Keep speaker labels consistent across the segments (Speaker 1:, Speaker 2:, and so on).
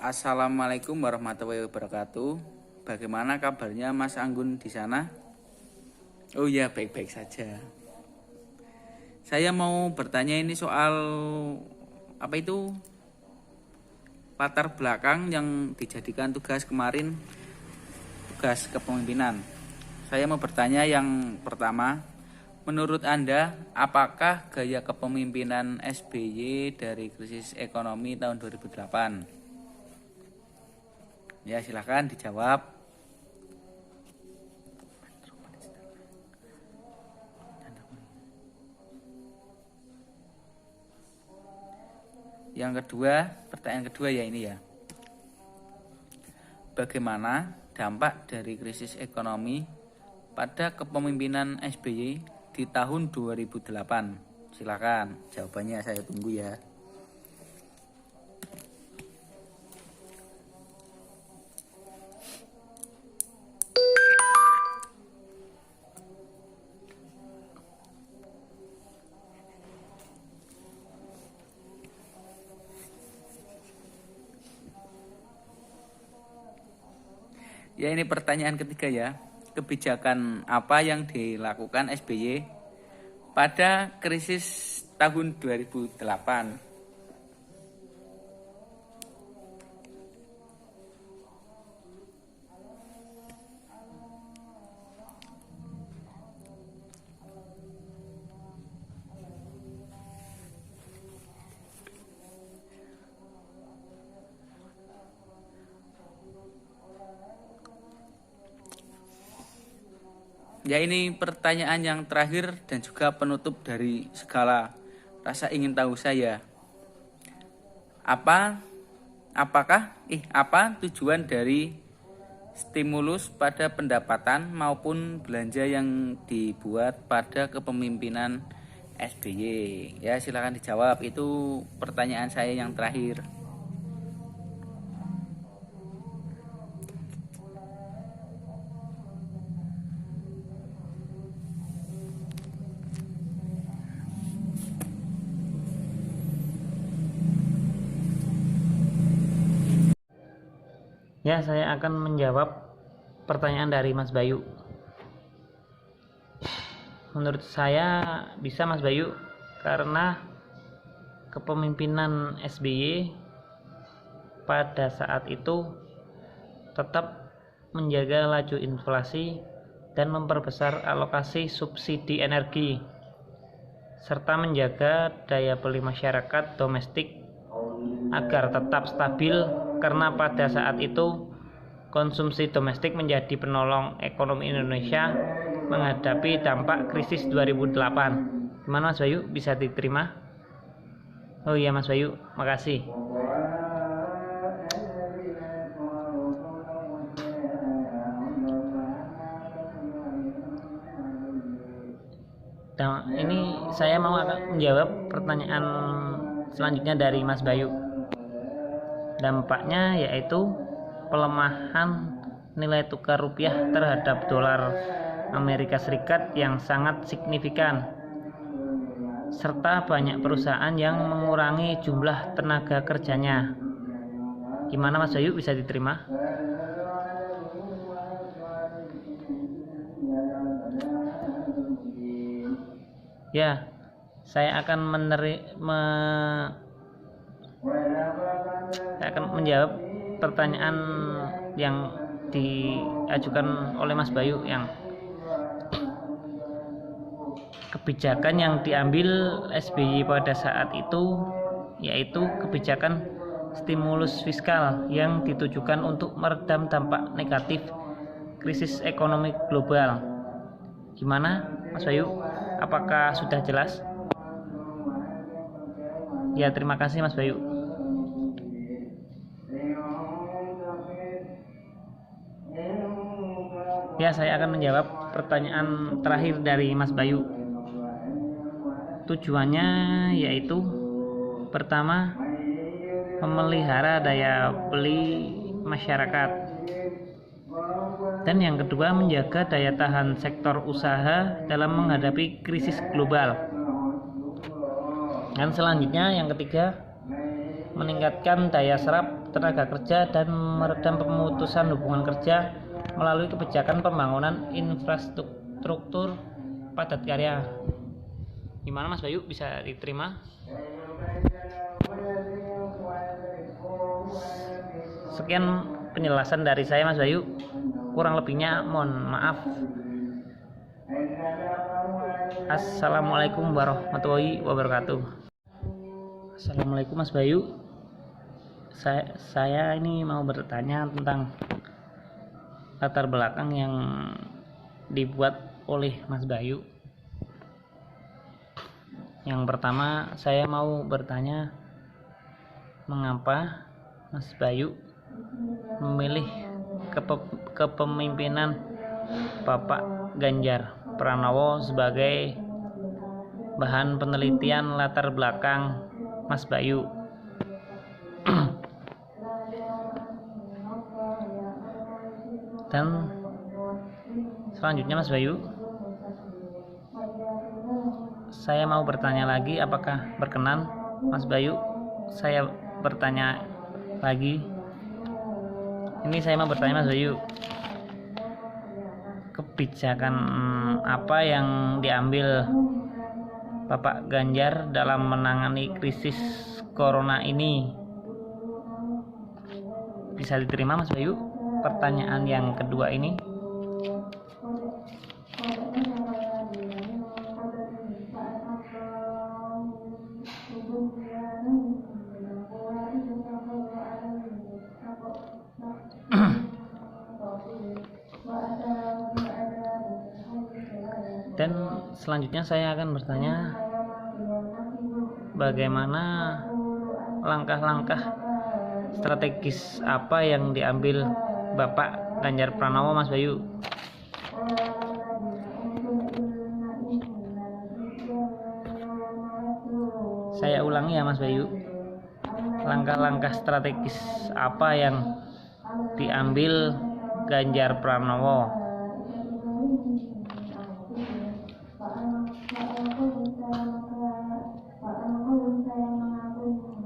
Speaker 1: Assalamualaikum warahmatullahi wabarakatuh. Bagaimana kabarnya Mas Anggun di sana? Oh ya, baik-baik saja. Saya mau bertanya ini soal apa itu latar belakang yang dijadikan tugas kemarin, tugas kepemimpinan. Saya mau bertanya yang pertama, menurut Anda, apakah gaya kepemimpinan SBY dari krisis ekonomi tahun 2008? Ya, silakan dijawab. Yang kedua, pertanyaan kedua ya ini ya. Bagaimana dampak dari krisis ekonomi pada kepemimpinan SBY di tahun 2008? Silakan, jawabannya saya tunggu ya. Ya, ini pertanyaan ketiga ya. Kebijakan apa yang dilakukan SBY pada krisis tahun 2008? Ya, ini pertanyaan yang terakhir dan juga penutup dari segala rasa ingin tahu saya. Apa tujuan dari stimulus pada pendapatan maupun belanja yang dibuat pada kepemimpinan SBY? Ya, silakan dijawab. Itu pertanyaan saya yang terakhir.
Speaker 2: Ya, saya akan menjawab pertanyaan dari Mas Bayu. Menurut saya bisa Mas Bayu, karena kepemimpinan SBY pada saat itu tetap menjaga laju inflasi dan memperbesar alokasi subsidi energi, serta menjaga daya beli masyarakat domestik agar tetap stabil, karena pada saat itu konsumsi domestik menjadi penolong ekonomi Indonesia menghadapi dampak krisis 2008. Gimana Mas Bayu, bisa diterima? Oh iya Mas Bayu, makasih. Nah, ini saya mau akan menjawab pertanyaan selanjutnya dari Mas Bayu. Dampaknya yaitu pelemahan nilai tukar rupiah terhadap dolar Amerika Serikat yang sangat signifikan, serta banyak perusahaan yang mengurangi jumlah tenaga kerjanya. Gimana Mas Bayu, bisa diterima? Ya, saya akan menjawab pertanyaan yang diajukan oleh Mas Bayu, yang kebijakan yang diambil SBY pada saat itu yaitu kebijakan stimulus fiskal yang ditujukan untuk meredam dampak negatif krisis ekonomi global. Gimana Mas Bayu? Apakah sudah jelas? Ya, terima kasih Mas Bayu. Ya, saya akan menjawab pertanyaan terakhir dari Mas Bayu. Tujuannya yaitu pertama, memelihara daya beli masyarakat, dan yang kedua, menjaga daya tahan sektor usaha dalam menghadapi krisis global. Dan selanjutnya yang ketiga, meningkatkan daya serap tenaga kerja dan meredam pemutusan hubungan kerja melalui kebijakan pembangunan infrastruktur padat karya. Gimana Mas Bayu, bisa diterima? Sekian penjelasan dari saya Mas Bayu, kurang lebihnya mohon maaf. Assalamualaikum warahmatullahi wabarakatuh. Assalamualaikum Mas Bayu, saya ini mau bertanya tentang latar belakang yang dibuat oleh Mas Bayu. Yang pertama, saya mau bertanya mengapa Mas Bayu memilih kepemimpinan Bapak Ganjar Pranowo sebagai bahan penelitian latar belakang Mas Bayu. Dan selanjutnya Mas Bayu, saya mau bertanya lagi, apakah berkenan Mas Bayu saya bertanya lagi? Ini saya mau bertanya Mas Bayu, kebijakan apa yang diambil Bapak Ganjar dalam menangani krisis corona ini? Bisa diterima Mas Bayu pertanyaan yang kedua ini? Dan selanjutnya saya akan bertanya, bagaimana langkah-langkah strategis apa yang diambil Bapak Ganjar Pranowo Mas Bayu? Saya ulangi ya Mas Bayu, langkah-langkah strategis apa yang diambil Ganjar Pranowo?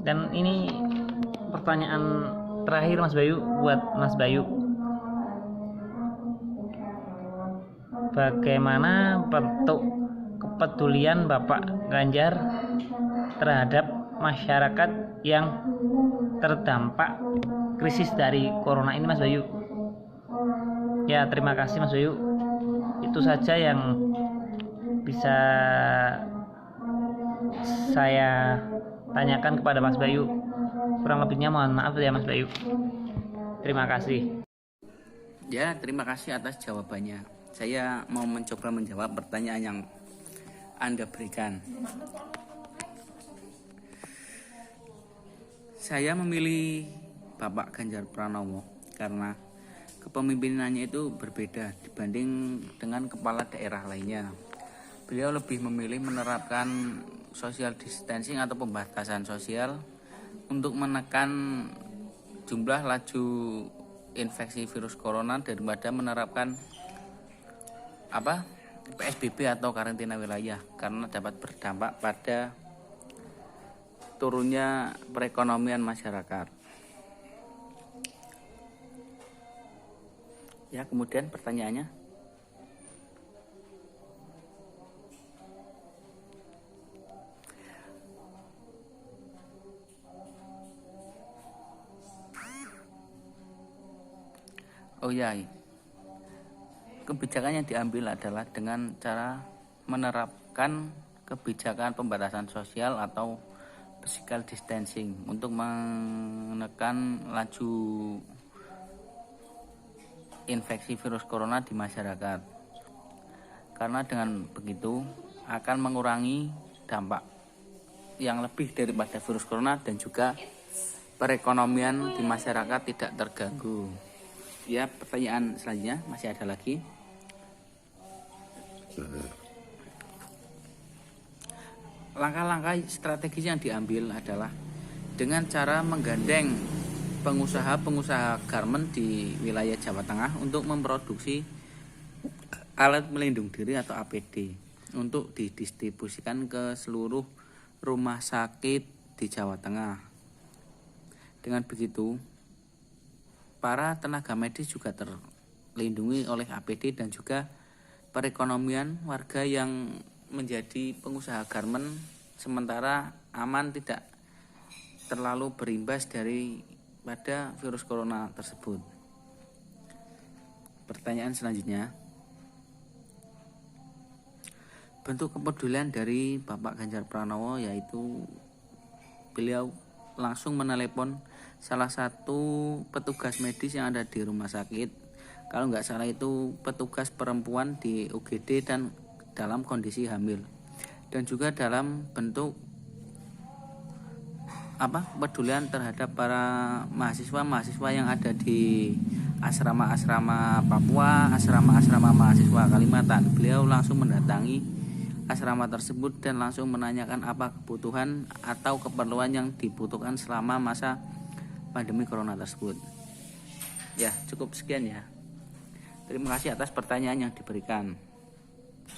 Speaker 2: Dan ini pertanyaan terakhir Mas Bayu, buat Mas Bayu, bagaimana bentuk kepedulian Bapak Ganjar terhadap masyarakat yang terdampak krisis dari corona ini Mas Bayu? Ya, terima kasih Mas Bayu, itu saja yang bisa saya tanyakan kepada Mas Bayu. Kurang lebihnya mohon maaf ya Mas Bayu. Terima kasih.
Speaker 1: Ya, terima kasih atas jawabannya. Saya mau mencoba menjawab pertanyaan yang Anda berikan. Saya memilih Bapak Ganjar Pranowo karena kepemimpinannya itu berbeda dibanding dengan kepala daerah lainnya. Beliau lebih memilih menerapkan social distancing atau pembatasan sosial untuk menekan jumlah laju infeksi virus corona daripada menerapkan PSBB atau karantina wilayah, karena dapat berdampak pada turunnya perekonomian masyarakat. Ya, kemudian pertanyaannya, oh ya, kebijakan yang diambil adalah dengan cara menerapkan kebijakan pembatasan sosial atau physical distancing untuk menekan laju infeksi virus corona di masyarakat. Karena dengan begitu akan mengurangi dampak yang lebih daripada virus corona dan juga perekonomian di masyarakat tidak terganggu. Ya, pertanyaan selanjutnya masih ada lagi. Langkah-langkah strategis yang diambil adalah dengan cara menggandeng pengusaha-pengusaha garmen di wilayah Jawa Tengah untuk memproduksi alat pelindung diri atau APD untuk didistribusikan ke seluruh rumah sakit di Jawa Tengah. Dengan begitu, para tenaga medis juga terlindungi oleh APD, dan juga perekonomian warga yang menjadi pengusaha garmen sementara aman, tidak terlalu berimbas pada virus corona tersebut. Pertanyaan selanjutnya, bentuk kepedulian dari Bapak Ganjar Pranowo yaitu beliau langsung menelepon salah satu petugas medis yang ada di rumah sakit, kalau nggak salah itu petugas perempuan di UGD dan dalam kondisi hamil, dan juga dalam bentuk kepedulian terhadap para mahasiswa yang ada di asrama-asrama Papua, asrama-asrama mahasiswa Kalimantan. Beliau langsung mendatangi asrama tersebut dan langsung menanyakan apa kebutuhan atau keperluan yang dibutuhkan selama masa pandemi corona tersebut. Ya, cukup sekian ya. Terima kasih atas pertanyaan yang diberikan.